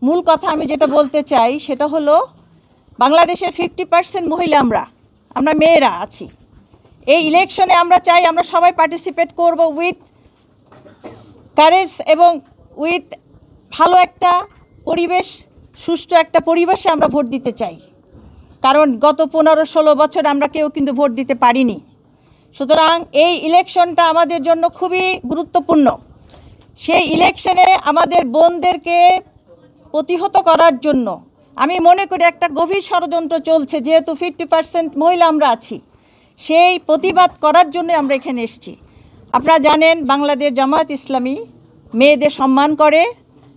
মূল কথা আমি যেটা বলতে চাই সেটা হলো বাংলাদেশের 50% মহিলা আমরা মেয়েরা আছি। এই ইলেকশনে আমরা চাই আমরা সবাই পার্টিসিপেট করব উইথ কারেজ এবং উইথ ভালো একটা পরিবেশ, সুষ্ঠু একটা পরিবেশে আমরা ভোট দিতে চাই। কারণ গত 15-16 বছর আমরা কেউ কিন্তু ভোট দিতে পারিনি। সুতরাং এই ইলেকশনটা আমাদের জন্য খুবই গুরুত্বপূর্ণ। সেই ইলেকশনে আমাদের বোনদেরকে প্রতিহত করার জন্য আমি মনে করি একটা গভীর ষড়যন্ত্র চলছে। যেহেতু 50% মহিলা আমরা আছি, সেই প্রতিবাদ করার জন্য আমরা এখানে এসেছি। আপনারা জানেন বাংলাদেশ জামায়াত ইসলামী মেয়েদের সম্মান করে,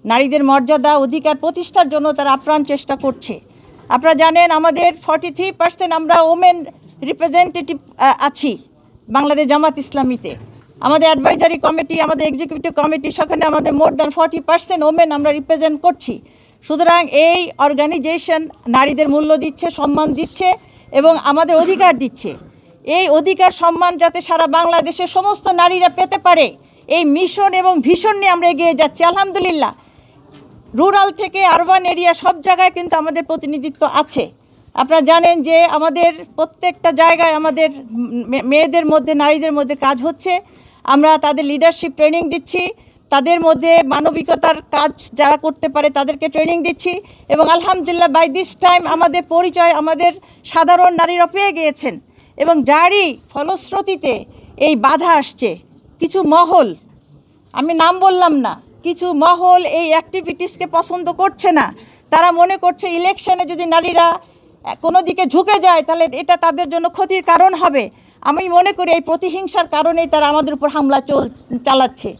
নারীদের মর্যাদা অধিকার প্রতিষ্ঠার জন্য তারা আপ্রাণ চেষ্টা করছে। আপনারা জানেন আমাদের 43% আমরা ওমেন রিপ্রেজেন্টেটিভ আছি বাংলাদেশ জামাত ইসলামীতে। আমাদের অ্যাডভাইজারি কমিটি, আমাদের এক্সিকিউটিভ কমিটি, সেখানে আমাদের মোর দ্যান 40% ওমেন আমরা রিপ্রেজেন্ট করছি। সুতরাং এই অর্গানাইজেশন নারীদের মূল্য দিচ্ছে, সম্মান দিচ্ছে এবং আমাদের অধিকার দিচ্ছে। এই অধিকার সম্মান যাতে সারা বাংলাদেশের সমস্ত নারীরা পেতে পারে, এই মিশন এবং ভিশন নিয়ে আমরা এগিয়ে যাচ্ছি। আলহামদুলিল্লাহ, রুরাল থেকে আরবান এরিয়া সব জায়গায় কিন্তু আমাদের প্রতিনিধিত্ব আছে। আপনারা জানেন যে আমাদের প্রত্যেকটা জায়গায় আমাদের মেয়েদের মধ্যে, নারীদের মধ্যে কাজ হচ্ছে। আমরা তাদের লিডারশিপ ট্রেনিং দিচ্ছি, তাদের মধ্যে মানবিকতার কাজ যারা করতে পারে তাদেরকে ট্রেনিং দিচ্ছি। এবং আলহামদুলিল্লাহ বাই দিস টাইম আমাদের পরিচয় আমাদের সাধারণ নারীরা পেয়ে গিয়েছেন। এবং যারই ফলশ্রুতিতে এই বাধা আসছে, কিছু মহল, আমি নাম বললাম না, কিছু মহল এই অ্যাক্টিভিটিসকে পছন্দ করছে না। তারা মনে করছে ইলেকশনে যদি নারীরা কোনো দিকে ঝুঁকে যায় তাহলে এটা তাদের জন্য ক্ষতির কারণ হবে। আমি মনে করি এই প্রতিহিংসার কারণেই তারা আমাদের উপর হামলা চালাচ্ছে।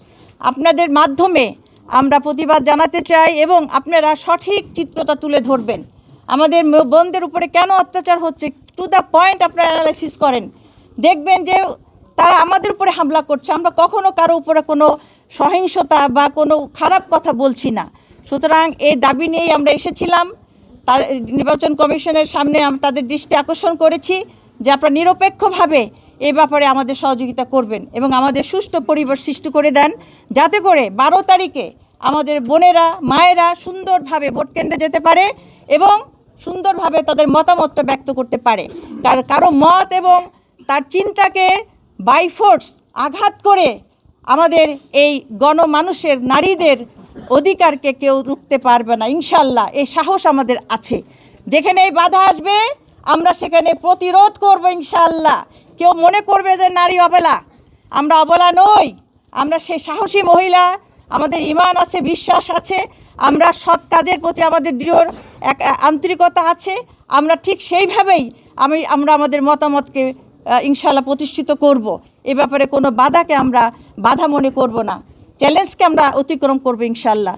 আপনাদের মাধ্যমে আমরা প্রতিবাদ জানাতে চাই এবং আপনারা সঠিক চিত্রটা তুলে ধরবেন। আমাদের বোনদের উপরে কেন অত্যাচার হচ্ছে টু দ্য পয়েন্ট আপনারা অ্যানালাইসিস করেন, দেখবেন যে তারা আমাদের উপরে হামলা করছে। আমরা কখনো কারো উপরে কোনো সহিংসতা বা কোনো খারাপ কথা বলছি না। সুতরাং এই দাবি নিয়েই আমরা এসেছিলাম। নির্বাচন কমিশনের সামনে তাদের দৃষ্টি আকর্ষণ করেছি যে আপনারা নিরপেক্ষভাবে এই ব্যাপারে আমাদের সহযোগিতা করবেন এবং আমাদের সুষ্ঠু পরিবেশ সৃষ্টি করে দেন, যাতে করে 12 তারিখে আমাদের বোনেরা, মায়েরা সুন্দরভাবে ভোট কেন্দ্রে যেতে পারে এবং সুন্দরভাবে তাদের মতামতটা ব্যক্ত করতে পারে। কারো মত এবং তার চিন্তাকে বাই ফোর্স আঘাত করে আমাদের এই গণমানুষের, নারীদের অধিকারকে কেউ রুখতে পারবে না। ইনশাল্লাহ এই সাহস আমাদের আছে। যেখানে এই বাধা আসবে আমরা সেখানে প্রতিরোধ করব ইনশাল্লাহ। কেউ মনে করবে যে নারী অবলা, আমরা অবলা নই। আমরা সেই সাহসী মহিলা, আমাদের ঈমান আছে, বিশ্বাস আছে, আমরা সৎ কাজের প্রতি আমাদের দৃঢ় এক আন্তরিকতা আছে। আমরা ঠিক সেইভাবেই আমরা আমাদের মতামতকে ইনশাল্লাহ প্রতিষ্ঠিত করব। এ ব্যাপারে কোনো বাধাকে আমরা বাধা মনে করব না, চ্যালেঞ্জকে আমরা অতিক্রম করব ইনশাল্লাহ।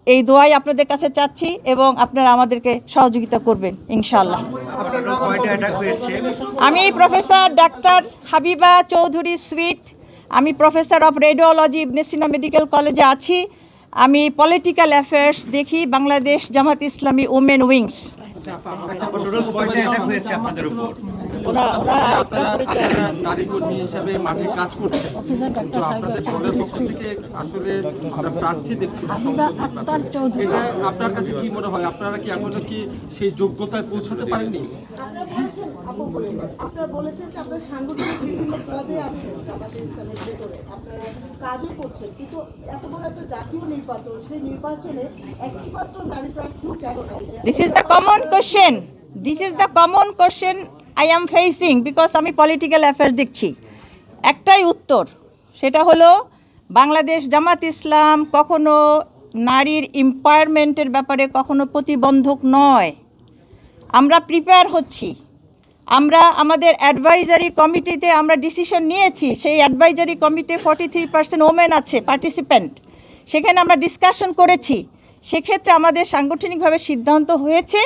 এই দোয়াই আপনাদের কাছে চাচ্ছি এবং আপনারা আমাদেরকে সহযোগিতা করবেন ইনশাল্লাহ। আমি প্রফেসর ডাক্তার হাবিবা চৌধুরী সুইট, আমি professor of radiology Ibn Sina medical কলেজে আছি। আমি পলিটিক্যাল অ্যাফেয়ার্স দেখি বাংলাদেশ জামাত ইসলামী ওমেন উইংস। আপনার কাছে কি মনে হয়, আপনারা কি এখনো কি সেই যোগ্যতায় পৌঁছাতে পারেননি? আপনারা বলেছেন যে আপনারা সাংগঠনিক বিভিন্ন পদে আছেন জামাতে ইসলামের ভেতরে, আপনারা কাজও করছেন, কিন্তু এত বড় একটা জাতীয় নির্বাচন, সেই নির্বাচনে একটিমাত্র নারী প্রার্থী কেন? This is the common question. This is the common question I am facing because আমি পলিটিক্যাল অ্যাফেয়ার্স দেখছি। একটাই উত্তর, সেটা হলো বাংলাদেশ জামাত ইসলাম কখনো নারীর এম্পাওয়ারমেন্টের ব্যাপারে কখনো প্রতিবন্ধক নয়। আমরা প্রিপেয়ার হচ্ছি। আমরা আমাদের অ্যাডভাইজারি কমিটিতে আমরা ডিসিশন নিয়েছি। সেই অ্যাডভাইজারি কমিটি 43% ওমেন আছে পার্টিসিপেন্ট, সেখানে আমরা ডিসকাশন করেছি। সেক্ষেত্রে আমাদের সাংগঠনিকভাবে সিদ্ধান্ত হয়েছে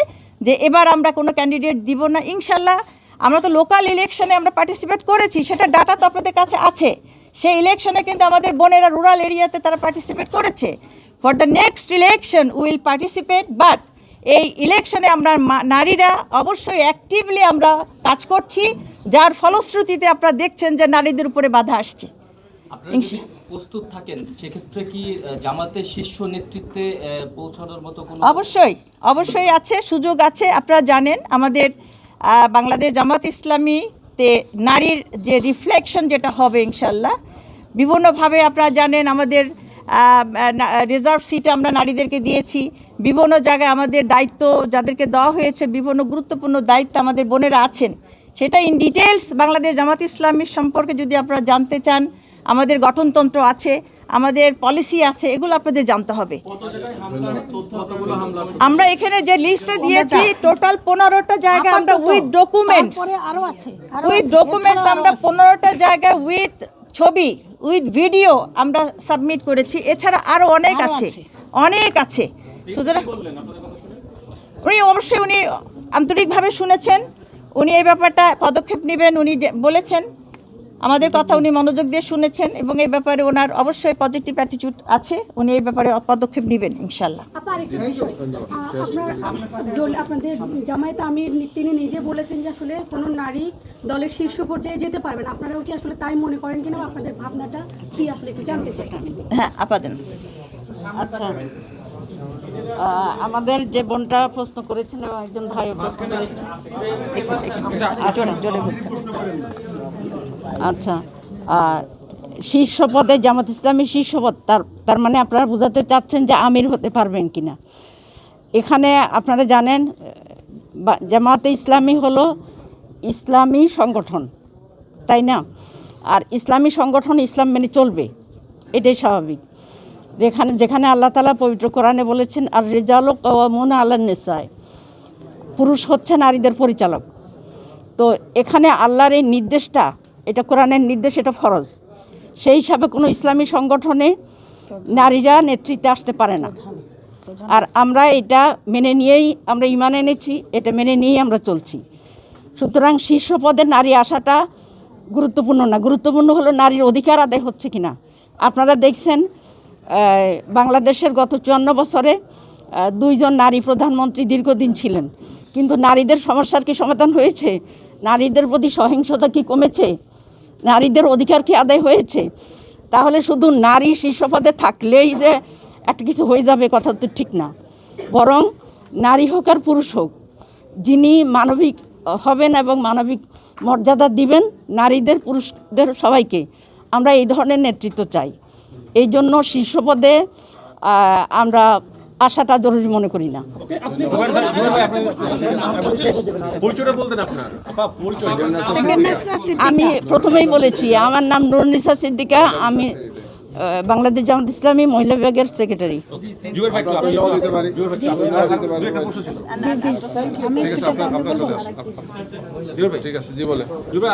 যে এবার আমরা কোনো ক্যান্ডিডেট দিব না ইনশাল্লাহ। আমরা তো লোকাল ইলেকশনে আমরা পার্টিসিপেট করেছি, সেটা ডাটা তো আপনাদের কাছে আছে। সেই ইলেকশনে কিন্তু আমাদের বোনেরা রুরাল এরিয়াতে তারা পার্টিসিপেট করেছে। For the next election will participate, but এই ইলেকশনে আমরা নারীরা অবশ্যই অ্যাক্টিভলি আমরা কাজ করছি, যার ফলশ্রুতিতে আপনারা দেখছেন যে নারীদের উপরে বাধা আসছে। প্রস্তুত থাকেন সেক্ষেত্রে কি জামাতের শীর্ষ নেতৃত্বে পৌঁছানোর মতো কোনো অবশ্যই আছে, সুযোগ আছে। আপনারা জানেন আমাদের বাংলাদেশ জামাত ইসলামীতে নারীর যে রিফ্লেকশন যেটা হবে ইনশাল্লাহ বিভিন্নভাবে, আপনারা জানেন আমাদের রিজার্ভ সিট আমরা নারীদেরকে দিয়েছি। বিভিন্ন জায়গায় আমাদের দায়িত্ব যাদেরকে দেওয়া হয়েছে, বিভিন্ন গুরুত্বপূর্ণ দায়িত্ব আমাদের বোনেরা আছেন। সেটা ইন ডিটেলস বাংলাদেশ জামাত ইসলামীর সম্পর্কে যদি আপনারা জানতে চান, আমাদের গঠনতন্ত্র আছে, আমাদের পলিসি আছে, এগুলো আপনাদের জানতে হবে। আমরা এখানে যে লিস্টে দিয়েছি টোটাল 15টা জায়গায় আমরা উইথ ডকুমেন্টস আমরা 15টা জায়গায় উইথ ছবি উইথ ভিডিও আমরা সাবমিট করেছি। এছাড়া আরও অনেক আছে। সুতরাং অবশ্যই উনি আন্তরিকভাবে শুনেছেন, উনি এই ব্যাপারটা পদক্ষেপ নেবেন। উনি বলেছেন আমাদের কথা, উনি মনোযোগ দিয়ে শুনেছেন এবং এই ব্যাপারে ওনার অবশ্যই পজিটিভ অ্যাটিটিউড আছে। উনি এই ব্যাপারে পদক্ষেপ নেবেন ইনশাল্লাহ। আপনাদের জামায়াত আমির তিনি নিজে বলেছেন যে আসলে কোনো নারী দলের শীর্ষ পর্যায়ে যেতে পারবেন, আপনারাও কি আসলে তাই মনে করেন কিনা, আপনাদের ভাবনাটা কি আসলে একটু জানতে চাই। হ্যাঁ, আপাতত আচ্ছা, আমাদের যে বোনটা প্রশ্ন করেছেন এবং একজন ভাই প্রশ্ন করেছেন, আচ্ছা শীর্ষ পদে জামাত ইসলামীর শীর্ষ পদ, তার মানে আপনারা বোঝাতে চাচ্ছেন যে আমির হতে পারবেন কিনা। এখানে আপনারা জানেন জামাতে ইসলামী হলো ইসলামী সংগঠন, তাই না? আর ইসলামী সংগঠন ইসলাম মেনে চলবে, এটাই স্বাভাবিক। যেখানে আল্লাহ তাআলা পবিত্র কোরআনে বলেছেন আর রিজালু কাওয়ামুনা আলান নিসায়, পুরুষ হচ্ছে নারীদের পরিচালক। তো এখানে আল্লাহর এই নির্দেশটা, এটা কোরআনের নির্দেশ, এটা ফরজ। সেই হিসাবে কোনো ইসলামী সংগঠনে নারীরা নেতৃত্বে আসতে পারে না। আর আমরা এটা মেনে নিয়েই আমরা ঈমান এনেছি, এটা মেনে নিয়েই আমরা চলছি। সুতরাং শীর্ষ পদে নারী আসাটা গুরুত্বপূর্ণ না, গুরুত্বপূর্ণ হলো নারীর অধিকার আদায় হচ্ছে কিনা। আপনারা দেখছেন বাংলাদেশের গত 54 বছরে 2 জন নারী প্রধানমন্ত্রী দীর্ঘদিন ছিলেন, কিন্তু নারীদের সমস্যার কি সমাধান হয়েছে? নারীদের প্রতি সহিংসতা কি কমেছে? নারীদের অধিকার কি আদায় হয়েছে? তাহলে শুধু নারী শীর্ষ পদে থাকলেই যে একটা কিছু হয়ে যাবে, কথা তো ঠিক না। বরং নারী হোক আর পুরুষ হোক, যিনি মানবিক হবেন এবং মানবিক মর্যাদা দিবেন নারীদের পুরুষদের সবাইকে, আমরা এই ধরনের নেতৃত্ব চাই। এই জন্য শীর্ষ পদে আমরা আসাটা জরুরি মনে করি না। আমি প্রথমেই বলেছি আমার নাম নুরুন্নিসা সিদ্দিকা, আমি বাংলাদেশ জামাত ইসলামী মহিলা বিভাগের সেক্রেটারি।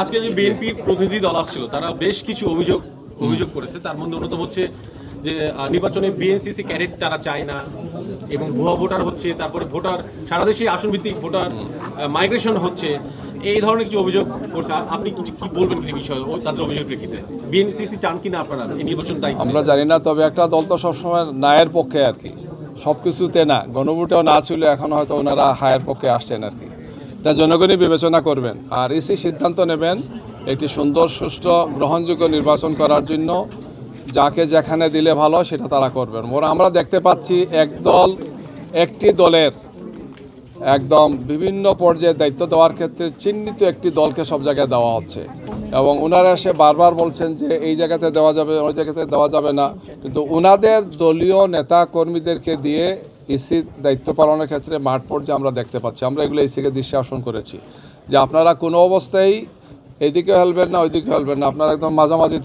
আজকে যে বিএনপি প্রতিনিধি দল আসছিল, তারা বেশ কিছু অভিযোগ করেছে। তার মধ্যে অন্যতম হচ্ছে যে নির্বাচনে বিএনসিসি ক্যাডেট তারা চায় না এবং ভুয়া ভোটার হচ্ছে, তারপরে ভোটার সারা দেশে আসন ভিত্তিক ভোটার মাইগ্রেশন হচ্ছে, এই ধরনের কিছু অভিযোগ করছে। আপনি কি বলবেন এই বিষয়ে, তাদের অভিযোগ প্রেক্ষিতে বিএনসিসি চান কিনা আপনারা এই নির্বাচন? তাই আমরা জানি না, তবে একটা দল তো সবসময় ন্যায়ের পক্ষে আর কি, সব কিছুতে না। গণভোটেও না ছিল, এখন হয়তো ওনারা হায়ের পক্ষে আসছেন আর কি। এটা জনগণই বিবেচনা করবেন, আর ইসি সিদ্ধান্ত নেবেন একটি সুন্দর সুষ্ঠু গ্রহণযোগ্য নির্বাচন করার জন্য। যাকে যেখানে দিলে ভালো সেটা তারা করবেন। আমরা দেখতে পাচ্ছি একটি দলের একদম বিভিন্ন পর্যায়ে দায়িত্ব দেওয়ার ক্ষেত্রে চিহ্নিত একটি দলকে সব জায়গায় দেওয়া হচ্ছে, এবং ওনারা এসে বারবার বলছেন যে এই জায়গাতে দেওয়া যাবে, ওই জায়গাতে দেওয়া যাবে না। কিন্তু ওনাদের দলীয় নেতা কর্মীদেরকে দিয়ে ইসির দায়িত্ব পালনের ক্ষেত্রে মাঠ পর্যায়ে আমরা দেখতে পাচ্ছি। আমরা এগুলো ইসিকে দৃষ্টি আকর্ষণ করেছি যে আপনারা কোনো অবস্থায় এদিকে হেলবেন না, ওইদিকে হেলবেন না, আপনারা একদম মাঝামাঝি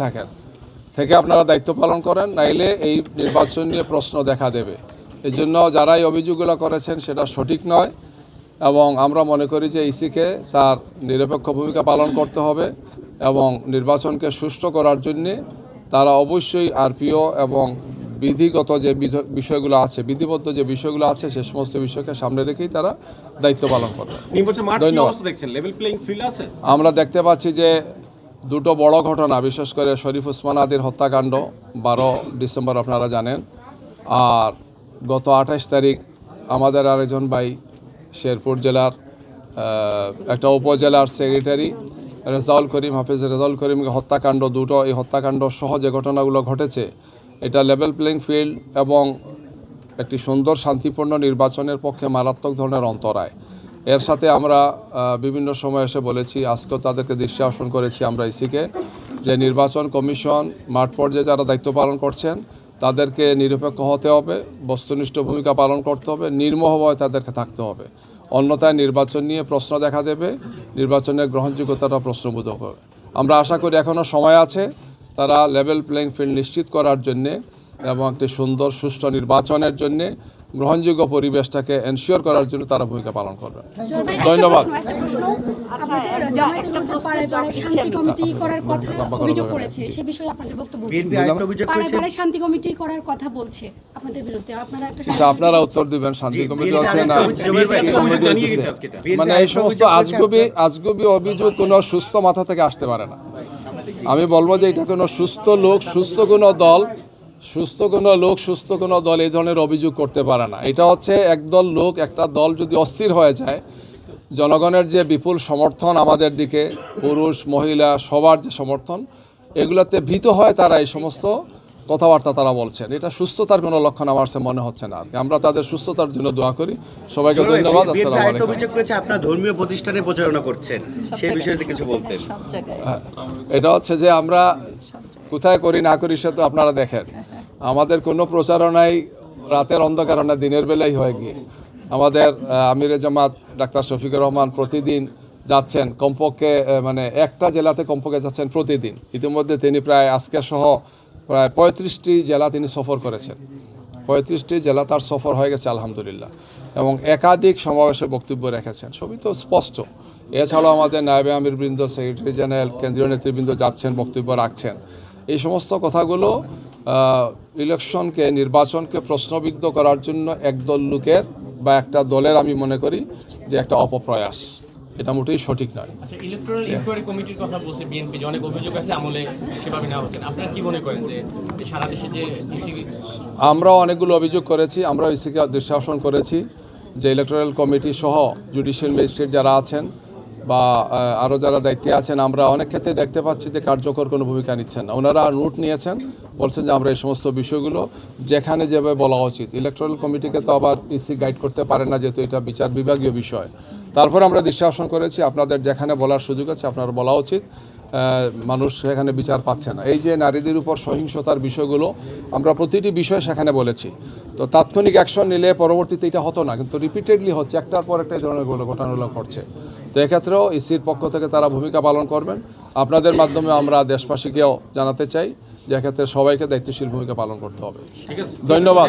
থেকে আপনারা দায়িত্ব পালন করেন, নাইলে এই নির্বাচন নিয়ে প্রশ্ন দেখা দেবে। এই জন্য যারা এই অভিযোগগুলো করেছেন সেটা সঠিক নয়, এবং আমরা মনে করি যে ইসিকে তার নিরপেক্ষ ভূমিকা পালন করতে হবে এবং নির্বাচনকে সুষ্ঠু করার জন্যে তারা অবশ্যই আরপিও এবং বিধিগত যে বিষয়গুলো আছে, বিধিবদ্ধ যে বিষয়গুলো আছে, সে সমস্ত বিষয়কে সামনে রেখেই তারা দায়িত্ব পালন করবে। ধন্যবাদ। আমরা দেখতে পাচ্ছি যে দুটো বড় ঘটনা, বিশেষ করে শরীফ ওসমান আদির হত্যাকাণ্ড 12 ডিসেম্বর আপনারা জানেন, আর গত 28 তারিখ আমাদের আরেকজন ভাই শেরপুর জেলার একটা উপজেলার সেক্রেটারি রেজাউল করিম, হাফিজ রেজাউল করিমকে হত্যাকাণ্ড দুটো, এই হত্যাকাণ্ড সহ যে ঘটনাগুলো ঘটেছে, এটা লেভেল প্লেইং ফিল্ড এবং একটি সুন্দর শান্তিপূর্ণ নির্বাচনের পক্ষে মারাত্মক ধরনের অন্তরায়। এর সাথে আমরা বিভিন্ন সময় এসে বলেছি, আজকেও তাদেরকে দৃষ্টি আকর্ষণ করেছি আমরা ইসিকে, যে নির্বাচন কমিশন মাঠ পর্যায়ে যারা দায়িত্ব পালন করছেন তাদেরকে নিরপেক্ষ হতে হবে, বস্তুনিষ্ঠ ভূমিকা পালন করতে হবে, নির্মোহভাবে তাদেরকে থাকতে হবে। অন্যথায় নির্বাচন নিয়ে প্রশ্ন দেখা দেবে, নির্বাচনের গ্রহণযোগ্যতাটা প্রশ্নবোধক হবে। আমরা আশা করি এখনও সময় আছে, তারা লেভেল প্লেইং ফিল্ড নিশ্চিত করার জন্যে এবং একটি সুন্দর সুষ্ঠু নির্বাচনের জন্যে গ্রহণযোগ্য পরিবেশটাকে এনশিওর করার জন্য তারা ভূমিকা পালন করবে। ধন্যবাদ। একটা প্রশ্ন, আপনাদের জামায়াতের বিরুদ্ধে পাড়ায় পাড়ায় শান্তি কমিটি করার কথা অভিযোগ করেছে, সে বিষয়ে আপনাদের বক্তব্য কি? পাড়ায় পাড়ায় শান্তি কমিটি করার কথা বলছে আপনাদের বিরুদ্ধে, আপনারা একটা এটা আপনারা উত্তর দিবেন, শান্তি কমিটি হচ্ছে না কমিটি হচ্ছে। মানে এই সমস্ত আজগুবি অভিযোগ কোনো সুস্থ মাথা থেকে আসতে পারে না। আমি বলবো যে এটা কোনো সুস্থ লোক, সুস্থ কোনো দল এই ধরনের অভিযোগ করতে পারে না। এটা হচ্ছে একদল লোক, একটা দল যদি অস্থির হয়ে যায়, জনগণের যে বিপুল সমর্থন আমাদের দিকে, পুরুষ মহিলা সবার যে সমর্থন, এগুলোতে ভীত হয় তারা এই সমস্ত কথাবার্তা তারা বলছেন। এটা সুস্থতার কোনো লক্ষণ আমার কাছে মনে হচ্ছে না। আমরা তাদের সুস্থতার জন্য দোয়া করি। সবাইকে ধন্যবাদ। আসসালামু আলাইকুম। অভিযোগ করেছে আপনার ধর্মীয় প্রতিষ্ঠানে প্রচারণা করছেন, সেই বিষয়ে কিছু বলতেন? এটা হচ্ছে যে আমরা কোথায় করি না করি সে তো আপনারা দেখেন। আমাদের কোনো প্রচারণাই রাতের অন্ধকার না, দিনের বেলায় হয়ে গিয়ে আমাদের আমিরে জামাত ডাক্তার শফিকুর রহমান প্রতিদিন যাচ্ছেন, কমপক্ষে মানে একটা জেলাতে কমপক্ষে যাচ্ছেন প্রতিদিন। ইতিমধ্যে তিনি প্রায় আজকে সহ প্রায় 35টি জেলা তিনি সফর করেছেন। 35টি জেলা তার সফর হয়ে গেছে আলহামদুলিল্লাহ, এবং একাধিক সমাবেশে বক্তব্য রেখেছেন। সবই তো স্পষ্ট। এছাড়াও আমাদের নায়েবে আমিরবৃন্দ, সেক্রেটারি জেনারেল, কেন্দ্রীয় নেতৃবৃন্দ যাচ্ছেন, বক্তব্য রাখছেন। এই সমস্ত কথাগুলো নির্বাচনকে প্রশ্নবিদ্ধ করার জন্য একদল লোকের বা একটা দলের আমি মনে করি যে একটা অপপ্রয়াস, এটা মোটেই সঠিক নয়। আচ্ছা, ইলেকট্রাল ইনকোয়ারি কমিটির কথা বলছে বিএনপি, যে অনেক অভিযোগ আছে আমলে সেভাবে নেওয়া হচ্ছে। আপনারা কি মনে করেন যে সারা দেশে যে ইসি? আমরা অনেকগুলো অভিযোগ করেছি, আমরা ইসিকে দৃষ্টি আকর্ষণ করেছি যে ইলেকট্রাল কমিটি সহ জুডিশিয়াল ম্যাজিস্ট্রেট যারা আছেন বা আরও যারা দায়িত্বে আছেন, আমরা অনেক ক্ষেত্রে দেখতে পাচ্ছি যে কার্যকর কোনো ভূমিকা নিচ্ছেন না। ওনারা নোট নিয়েছেন, বলছেন যে আমরা এই সমস্ত বিষয়গুলো যেখানে যেভাবে বলা উচিত। ইলেকট্রাল কমিটিকে তো আবার ইসি গাইড করতে পারে না, যেহেতু এটা বিচার বিভাগীয় বিষয়। তারপর আমরা দৃষ্টি আকর্ষণ করেছি আপনাদের যেখানে বলার সুযোগ আছে আপনারা বলা উচিত, মানুষ সেখানে বিচার পাচ্ছে না। এই যে নারীদের উপর সহিংসতার বিষয়গুলো আমরা প্রতিটি বিষয় সেখানে বলেছি। তো তাৎক্ষণিক অ্যাকশন নিলে পরবর্তীতে এটা হতো না, কিন্তু রিপিটেডলি হচ্ছে, একটার পর একটা এই ধরনের ঘটনাগুলো ঘটছে। তো এক্ষেত্রেও ইসির পক্ষ থেকে তারা ভূমিকা পালন করবেন। আপনাদের মাধ্যমে আমরা দেশবাসীকেও জানাতে চাই যে এক্ষেত্রে সবাইকে দায়িত্বশীল ভূমিকা পালন করতে হবে। ধন্যবাদ।